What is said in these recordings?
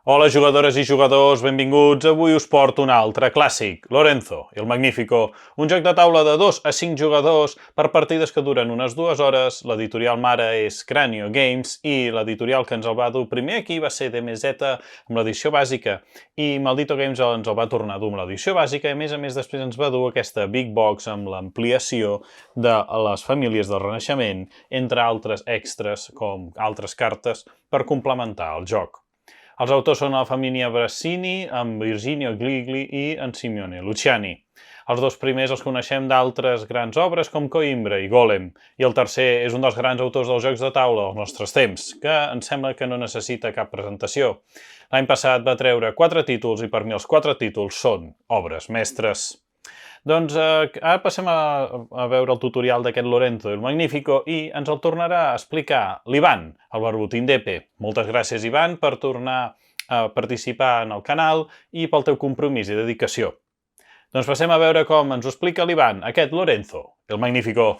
Hola jugadores i jugadors, benvinguts. Avui us porto un altre clàssic, Lorenzo, el Magnífico, un joc de taula de 2 a 5 jugadors per partides que duren unes 2 hores. L'editorial mare és Cranio Games i l'editorial que ens el va dur primer aquí va ser DMZ amb l'edició bàsica i Maldito Games ens el va tornar a dur amb l'edició bàsica i a més després ens va dur aquesta Big Box amb l'ampliació de les famílies del Renaixement, entre altres extras com altres cartes per complementar el joc. Els autors són la família Brassini, amb Virginio Gigli i en Simeone Luciani. Els dos primers els coneixem d'altres grans obres com Coimbra i Golem, i el tercer és un dels grans autors dels jocs de taula dels nostres temps, que em sembla que no necessita cap presentació. L'any passat va treure 4 títols i per mi els 4 títols són obres mestres. Doncs ara passem a veure el tutorial d'aquest Lorenzo, el Magnífico, i ens el tornarà a explicar l'Ivan, el barbut Indepe. Moltes gràcies, Ivan, per tornar a participar en el canal i pel teu compromís i dedicació. Doncs passem a veure com ens ho explica l'Ivan, aquest Lorenzo, el Magnífico.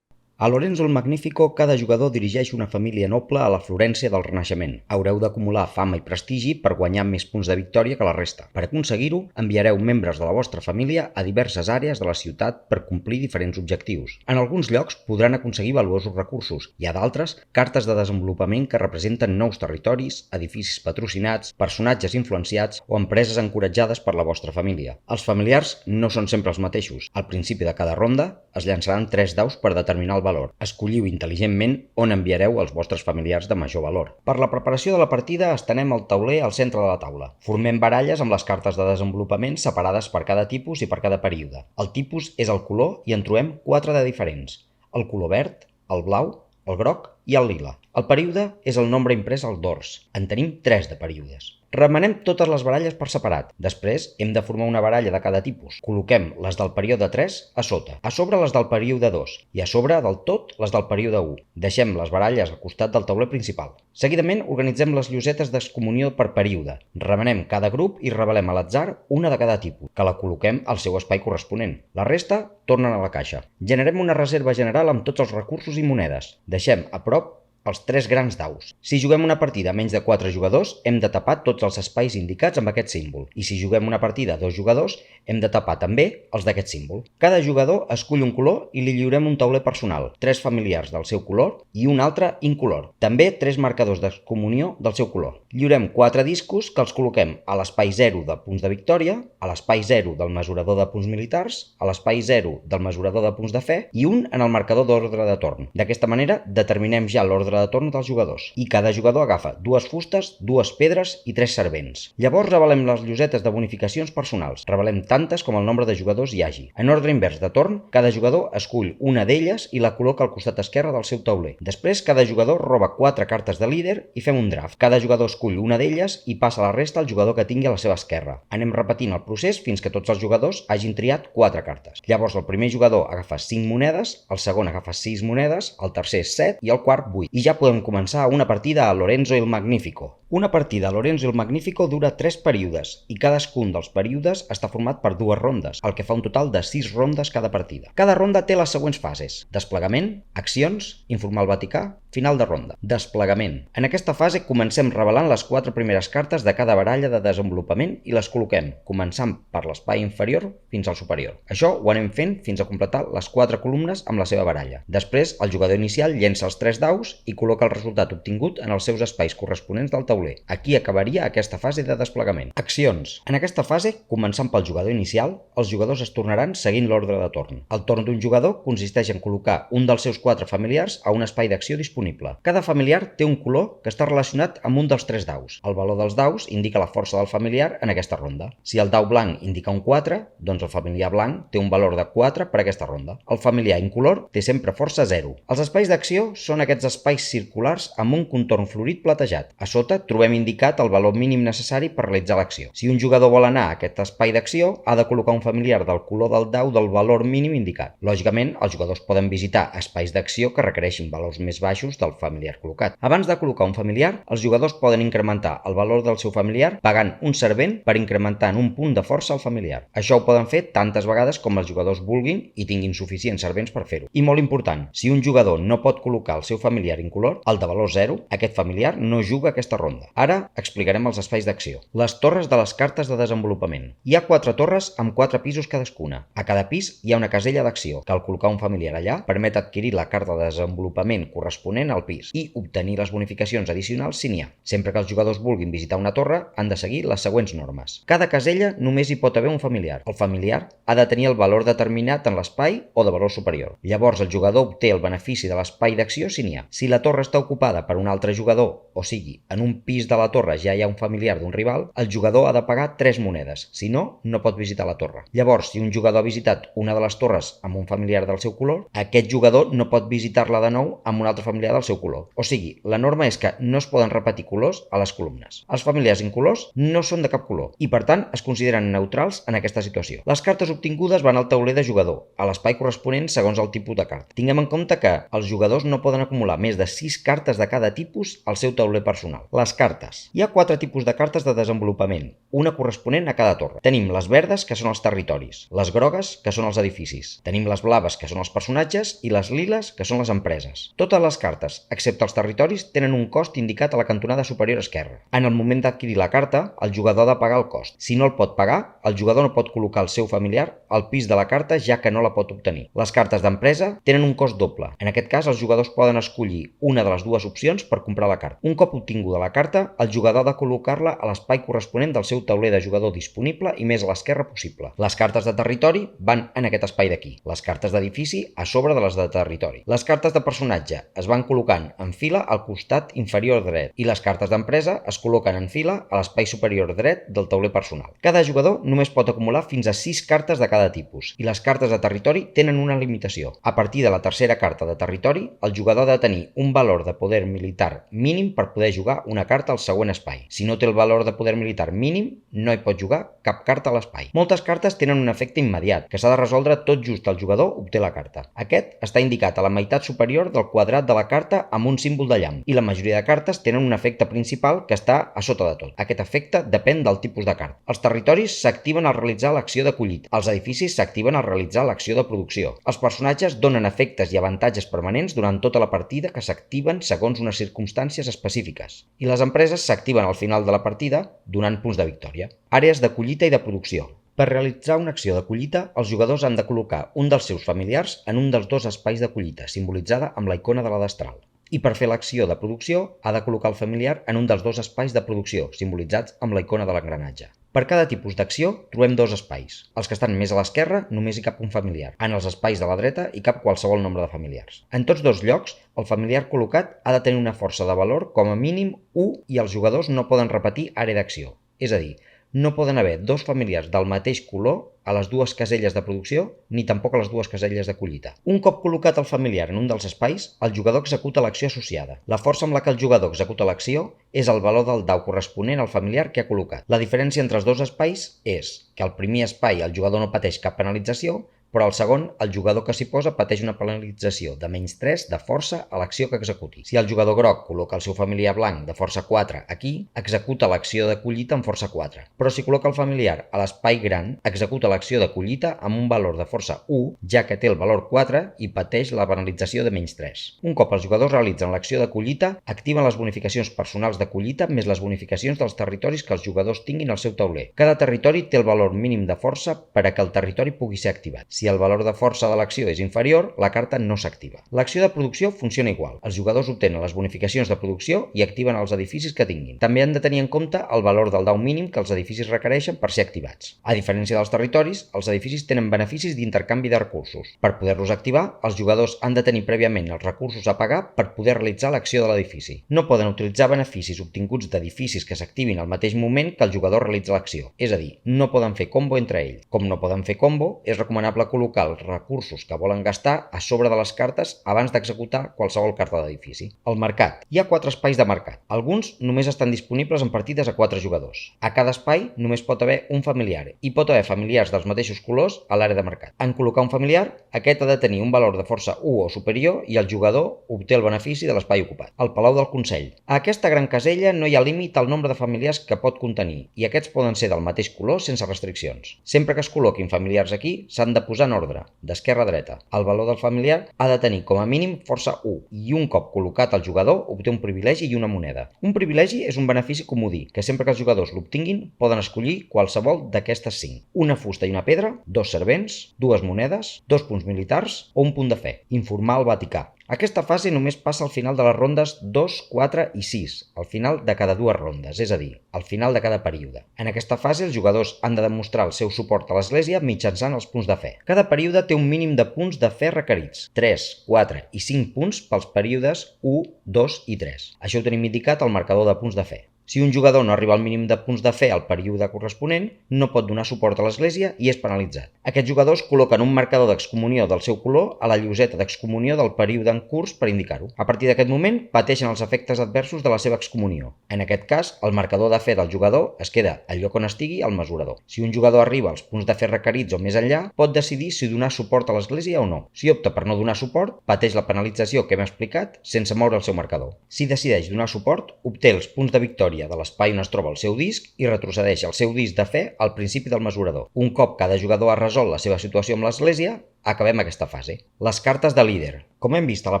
A Lorenzo el Magnífico, cada jugador dirigeix una família noble a la Florència del Renaixement. Haureu d'acumular fama i prestigi per guanyar més punts de victòria que la resta. Per aconseguir-ho, enviareu membres de la vostra família a diverses àrees de la ciutat per complir diferents objectius. En alguns llocs podran aconseguir valuosos recursos, i a d'altres, cartes de desenvolupament que representen nous territoris, edificis patrocinats, personatges influenciats o empreses encoratjades per la vostra família. Els familiars no són sempre els mateixos. Al principi de cada ronda es llançaran 3 daus per determinar el valor. Escolliu intel·ligentment on enviareu els vostres familiars de major valor. Per la preparació de la partida estenem el tauler al centre de la taula. Formem baralles amb les cartes de desenvolupament separades per cada tipus i per cada període. El tipus és el color i en trobem 4 de diferents: el color verd, el blau, el groc i el lila. El període és el nombre imprès al dors. En tenim 3 de períodes. Remenem totes les baralles per separat. Després hem de formar una baralla de cada tipus. Col·loquem les del període 3 a sota, a sobre les del període 2 i a sobre del tot les del període 1. Deixem les baralles al costat del tauler principal. Seguidament organitzem les llosetes d'excomunió per període. Remenem cada grup i revelem a l'atzar una de cada tipus, que la col·loquem al seu espai corresponent. La resta tornen a la caixa. Generem una reserva general amb tots els recursos i monedes. Deixem a prop els 3 grans daus. Si juguem una partida a menys de 4 jugadors, hem de tapar tots els espais indicats amb aquest símbol. I si juguem una partida a 2 jugadors, hem de tapar també els d'aquest símbol. Cada jugador escull un color i li lliurem un tauler personal, 3 familiars del seu color i un altre incolor. També 3 marcadors d'excomunió del seu color. Lliurem 4 discos que els col·loquem a l'espai 0 de punts de victòria, a l'espai 0 del mesurador de punts militars, a l'espai 0 del mesurador de punts de fe i un en el marcador d'ordre de torn. D'aquesta manera determinem ja l'ordre de torn dels jugadors, i cada jugador agafa 2 fustes, 2 pedres i 3 servents. Llavors revelem les llosetes de bonificacions personals. Revelem tantes com el nombre de jugadors hi hagi. En ordre invers de torn, cada jugador escull una d'elles i la col·loca al costat esquerre del seu tauler. Després, cada jugador roba 4 cartes de líder i fem un draft. Cada jugador escull una d'elles i passa la resta al jugador que tingui a la seva esquerra. Anem repetint el procés fins que tots els jugadors hagin triat 4 cartes. Llavors el primer jugador agafa 5 monedes, el segon agafa 6 monedes, el tercer 7 i el quart 8. I ja podem començar una partida a Lorenzo el Magnífico. Una partida a Lorenzo el Magnífico dura 3 períodes i cadascun dels períodes està format per 2 rondes, el que fa un total de 6 rondes cada partida. Cada ronda té les següents fases: desplegament, accions, informar el Vaticà, final de ronda. Desplegament. En aquesta fase comencem revelant les 4 primeres cartes de cada baralla de desenvolupament i les col·loquem, començant per l'espai inferior fins al superior. Això ho anem fent fins a completar les 4 columnes amb la seva baralla. Després, el jugador inicial llença els 3 daus i col·loca el resultat obtingut en els seus espais corresponents del tauler. Aquí acabaria aquesta fase de desplegament. Accions. En aquesta fase, començant pel jugador inicial, els jugadors es tornaran seguint l'ordre de torn. El torn d'un jugador consisteix en col·locar un dels seus 4 familiars a un espai d'acció disponible. Cada familiar té un color que està relacionat amb un dels 3 daus. El valor dels daus indica la força del familiar en aquesta ronda. Si el dau blanc indica un 4, doncs el familiar blanc té un valor de 4 per aquesta ronda. El familiar incolor té sempre força 0. Els espais d'acció són aquests espais circulars amb un contorn florit platejat. A sota trobem indicat el valor mínim necessari per realitzar l'acció. Si un jugador vol anar a aquest espai d'acció, ha de col·locar un familiar del color del dau del valor mínim indicat. Lògicament, els jugadors poden visitar espais d'acció que requereixin valors més baixos del familiar col·locat. Abans de col·locar un familiar, els jugadors poden incrementar el valor del seu familiar pagant un servent per incrementar en un punt de força al familiar. Això ho poden fer tantes vegades com els jugadors vulguin i tinguin suficients servents per fer-ho. I molt important, si un jugador no pot col·locar el seu familiar incolor, el de valor 0, aquest familiar no juga aquesta ronda. ronda. Ara explicarem els espais d'acció. Les torres de les cartes de desenvolupament. Hi ha 4 torres amb 4 pisos cadascuna. A cada pis hi ha una casella d'acció, que al col·locar un familiar allà permet adquirir la carta de desenvolupament corresponent al pis i obtenir les bonificacions addicionals si n'hi ha. Sempre que els jugadors vulguin visitar una torre, han de seguir les següents normes. Cada casella només hi pot haver un familiar. El familiar ha de tenir el valor determinat en l'espai o de valor superior. Llavors el jugador obté el benefici de l'espai d'acció si n'hi ha. Si la torre està ocupada per un altre jugador, o sigui, en un pis de la torre ja hi ha un familiar d'un rival, el jugador ha de pagar 3 monedes. Si no, no pot visitar la torre. Llavors, si un jugador ha visitat una de les torres amb un familiar del seu color, aquest jugador no pot visitar-la de nou amb un altre familiar del seu color. O sigui, la norma és que no es poden repetir colors a les columnes. Els familiars incolors no són de cap color i, per tant, es consideren neutrals en aquesta situació. Les cartes obtingudes van al tauler de jugador, a l'espai corresponent segons el tipus de carta. Tinguem en compte que els jugadors no poden acumular més de 6 cartes de cada tipus al seu tauler personal. Les cartes. Hi ha 4 tipus de cartes de desenvolupament, una corresponent a cada torre. Tenim les verdes, que són els territoris, les grogues, que són els edificis. Tenim les blaves, que són els personatges, i les liles, que són les empreses. Totes les cartes, excepte els territoris, tenen un cost indicat a la cantonada superior esquerra. En el moment d'adquirir la carta, el jugador ha de pagar el cost. Si no el pot pagar, el jugador no pot col·locar el seu familiar al pis de la carta, ja que no la pot obtenir. Les cartes d'empresa tenen un cost doble. En aquest cas, els jugadors poden escollir una de les dues opcions per comprar la carta. Un cop obtinguda la carta, el jugador ha de col·locar-la a l'espai corresponent del seu tauler de jugador disponible i més a l'esquerra possible. Les cartes de territori van en aquest espai d'aquí. Les cartes d'edifici a sobre de les de territori. Les cartes de personatge es van col·locant en fila al costat inferior dret i les cartes d'empresa es col·loquen en fila a l'espai superior dret del tauler personal. Cada jugador només pot acumular fins a 6 cartes de cada tipus i les cartes de territori tenen una limitació. A partir de la tercera carta de territori, el jugador ha de tenir un valor de poder militar mínim per poder jugar una carta al següent espai. Si no té el valor de poder militar mínim, no hi pot jugar cap carta a l'espai. Moltes cartes tenen un efecte immediat, que s'ha de resoldre tot just el jugador obté la carta. Aquest està indicat a la meitat superior del quadrat de la carta amb un símbol de llamp, i la majoria de cartes tenen un efecte principal que està a sota de tot. Aquest efecte depèn del tipus de carta. Els territoris s'activen al realitzar l'acció de collita. Els edificis s'activen al realitzar l'acció de producció. Els personatges donen efectes i avantatges permanents durant tota la partida que s'activen segons unes circumstàncies específiques. I les empreses s'activen al final de la partida donant punts de victòria. Àrees de collita i de producció. Per realitzar una acció de collita, els jugadors han de col·locar un dels seus familiars en un dels 2 espais de collita, simbolitzada amb la icona de la destral. I per fer l'acció de producció, ha de col·locar el familiar en un dels 2 espais de producció, simbolitzats amb la icona de l'engranatge. Per cada tipus d'acció, trobem 2 espais. Els que estan més a l'esquerra, només hi cap un familiar. En els espais de la dreta, hi cap qualsevol nombre de familiars. En tots 2 llocs, el familiar col·locat ha de tenir una força de valor com a mínim 1 i els jugadors no poden repetir àrea d'acció. És a dir, no poden haver 2 familiars del mateix color a les 2 caselles de producció ni tampoc a les 2 caselles de collita. Un cop col·locat el familiar en un dels espais, el jugador executa l'acció associada. La força amb la que el jugador executa l'acció és el valor del dau corresponent al familiar que ha col·locat. La diferència entre els 2 espais és que al primer espai el jugador no pateix cap penalització, però al segon, el jugador que s'hi posa pateix una penalització de -3 de força a l'acció que executi. Si el jugador groc col·loca el seu familiar blanc de força 4 aquí, executa l'acció de collita amb força 4. Però si col·loca el familiar a l'espai gran, executa l'acció de collita amb un valor de força 1, ja que té el valor 4 i pateix la penalització de -3. Un cop els jugadors realitzen l'acció de collita, activen les bonificacions personals de collita més les bonificacions dels territoris que els jugadors tinguin al seu tauler. Cada territori té el valor mínim de força per a que el territori pugui ser activat. Si el valor de força de l'acció és inferior, la carta no s'activa. L'acció de producció funciona igual. Els jugadors obtenen les bonificacions de producció i activen els edificis que tinguin. També han de tenir en compte el valor del dau mínim que els edificis requereixen per ser activats. A diferència dels territoris, els edificis tenen beneficis d'intercanvi de recursos. Per poder-los activar, els jugadors han de tenir prèviament els recursos a pagar per poder realitzar l'acció de l'edifici. No poden utilitzar beneficis obtinguts d'edificis que s'activin al mateix moment que el jugador realitza l'acció. És a dir, no poden fer combo entre ells. Com no poden fer combo, és recomanable col·locar els recursos que volen gastar a sobre de les cartes abans d'executar qualsevol carta d'edifici. El mercat. Hi ha 4 espais de mercat. Alguns només estan disponibles en partides a 4 jugadors. A cada espai només pot haver un familiar i pot haver familiars dels mateixos colors a l'àrea de mercat. En col·locar un familiar, aquest ha de tenir un valor de força 1 o superior i el jugador obté el benefici de l'espai ocupat. El Palau del Consell. A aquesta gran casella no hi ha límit al nombre de familiars que pot contenir i aquests poden ser del mateix color sense restriccions. Sempre que es col·loquin familiars aquí, s'han de posar posar en ordre, d'esquerra a dreta. El valor del familiar ha de tenir com a mínim força 1 i un cop col·locat el jugador obté un privilegi i una moneda. Un privilegi és un benefici comodí, que sempre que els jugadors l'obtinguin poden escollir qualsevol d'aquestes 5. Una fusta i una pedra, 2 servents, 2 monedes, 2 punts militars o un punt de fe. Informar al Vaticà. Aquesta fase només passa al final de les rondes 2, 4 i 6, al final de cada 2 rondes, és a dir, al final de cada període. En aquesta fase els jugadors han de demostrar el seu suport a l'Església mitjançant els punts de fe. Cada període té un mínim de punts de fe requerits, 3, 4 i 5 punts pels períodes 1, 2 i 3. Això ho tenim indicat al marcador de punts de fe. Si un jugador no arriba al mínim de punts de fe al període corresponent, no pot donar suport a l'Església i és penalitzat. Aquests jugadors col·loquen un marcador d'excomunió del seu color a la lloseta d'excomunió del període en curs per indicar-ho. A partir d'aquest moment, pateixen els efectes adversos de la seva excomunió. En aquest cas, el marcador de fe del jugador es queda al lloc on estigui al mesurador. Si un jugador arriba als punts de fe requerits o més enllà, pot decidir si donar suport a l'Església o no. Si opta per no donar suport, pateix la penalització que hem explicat sense moure el seu marcador. Si decideix donar suport, obté els punts de victòria de l'espai on es troba el seu disc i retrocedeix el seu disc de fe al principi del mesurador. Un cop cada jugador ha resolt la seva situació amb l'Església, acabem aquesta fase. Les cartes de líder. Com hem vist a la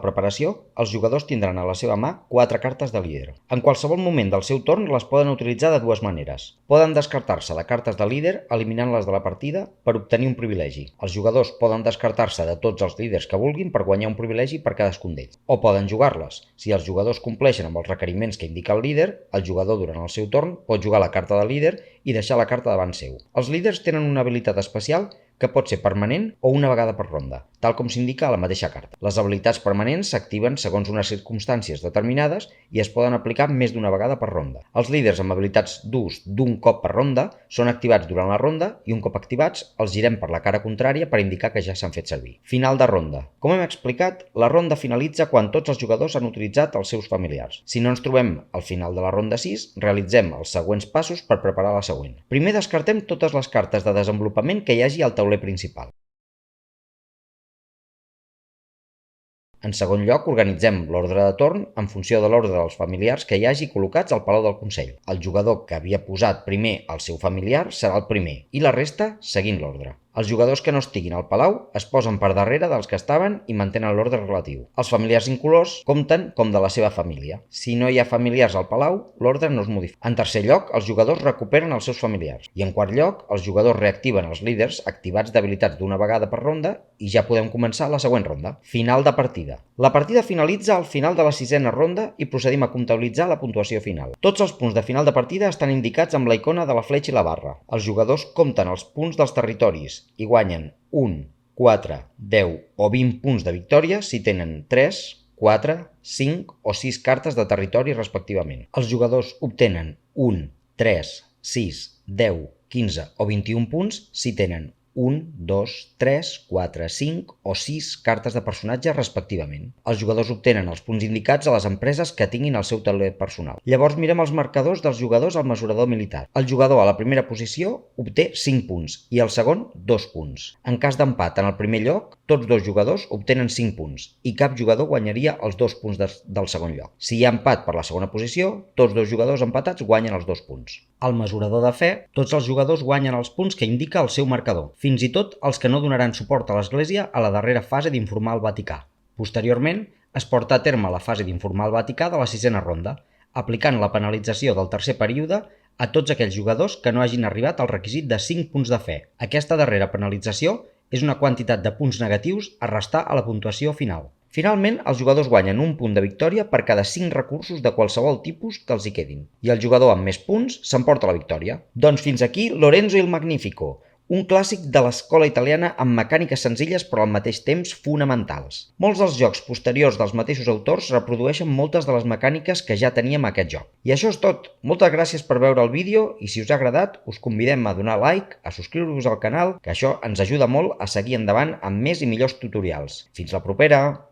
preparació, els jugadors tindran a la seva mà 4 cartes de líder. En qualsevol moment del seu torn les poden utilitzar de dues maneres. Poden descartar-se de cartes de líder eliminant-les de la partida per obtenir un privilegi. Els jugadors poden descartar-se de tots els líders que vulguin per guanyar un privilegi per cadascun d'ells. O poden jugar-les. Si els jugadors compleixen amb els requeriments que indica el líder, el jugador durant el seu torn pot jugar la carta de líder i deixar la carta davant seu. Els líders tenen una habilitat especial que pot ser permanent o una vegada per ronda, tal com s'indica a la mateixa carta. Les habilitats permanents s'activen segons unes circumstàncies determinades i es poden aplicar més d'una vegada per ronda. Els líders amb habilitats d'ús d'un cop per ronda són activats durant la ronda i un cop activats els girem per la cara contrària per indicar que ja s'han fet servir. Final de ronda. Com hem explicat, la ronda finalitza quan tots els jugadors han utilitzat els seus familiars. Si no ens trobem al final de la ronda 6, realitzem els següents passos per preparar la següent. Primer descartem totes les cartes de desenvolupament que hi hagi al tauler principal. En segon lloc, organitzem l'ordre de torn en funció de l'ordre dels familiars que hi hagi col·locats al Palau del Consell. El jugador que havia posat primer el seu familiar serà el primer i la resta seguint l'ordre. Els jugadors que no estiguin al palau es posen per darrere dels que estaven i mantenen l'ordre relatiu. Els familiars incolors compten com de la seva família. Si no hi ha familiars al palau, l'ordre no es modifica. En tercer lloc, els jugadors recuperen els seus familiars. I en quart lloc, els jugadors reactiven els líders activats d'habilitats d'una vegada per ronda i ja podem començar la següent ronda. Final de partida. La partida finalitza al final de la sisena ronda i procedim a comptabilitzar la puntuació final. Tots els punts de final de partida estan indicats amb la icona de la fletxa i la barra. Els jugadors compten els punts dels territoris i guanyen 1, 4, 10 o 20 punts de victòria si tenen 3, 4, 5 o 6 cartes de territori respectivament. Els jugadors obtenen 1, 3, 6, 10, 15 o 21 punts si tenen 1, 2, 3, 4, 5 o 6 cartes de personatge respectivament. Els jugadors obtenen els punts indicats a les empreses que tinguin el seu tauler personal. Llavors mirem els marcadors dels jugadors al mesurador militar. El jugador a la primera posició obté 5 punts i el segon 2 punts. En cas d'empat en el primer lloc, tots dos jugadors obtenen 5 punts i cap jugador guanyaria els 2 punts del segon lloc. Si hi ha empat per la segona posició, tots dos jugadors empatats guanyen els 2 punts. Al mesurador de fe, tots els jugadors guanyen els punts que indica el seu marcador, fins i tot els que no donaran suport a l'Església a la darrera fase d'informar al Vaticà. Posteriorment, es porta a terme la fase d'informar al Vaticà de la sisena ronda, aplicant la penalització del tercer període a tots aquells jugadors que no hagin arribat al requisit de 5 punts de fe. Aquesta darrera penalització és una quantitat de punts negatius a restar a la puntuació final. Finalment, els jugadors guanyen un punt de victòria per cada 5 recursos de qualsevol tipus que els hi quedin. I el jugador amb més punts s'emporta la victòria. Doncs fins aquí Lorenzo il Magnifico, un clàssic de l'escola italiana amb mecàniques senzilles però al mateix temps fonamentals. Molts dels jocs posteriors dels mateixos autors reprodueixen moltes de les mecàniques que ja teníem a aquest joc. I això és tot. Moltes gràcies per veure el vídeo i si us ha agradat us convidem a donar like, a subscriure-vos al canal, que això ens ajuda molt a seguir endavant amb més i millors tutorials. Fins la propera!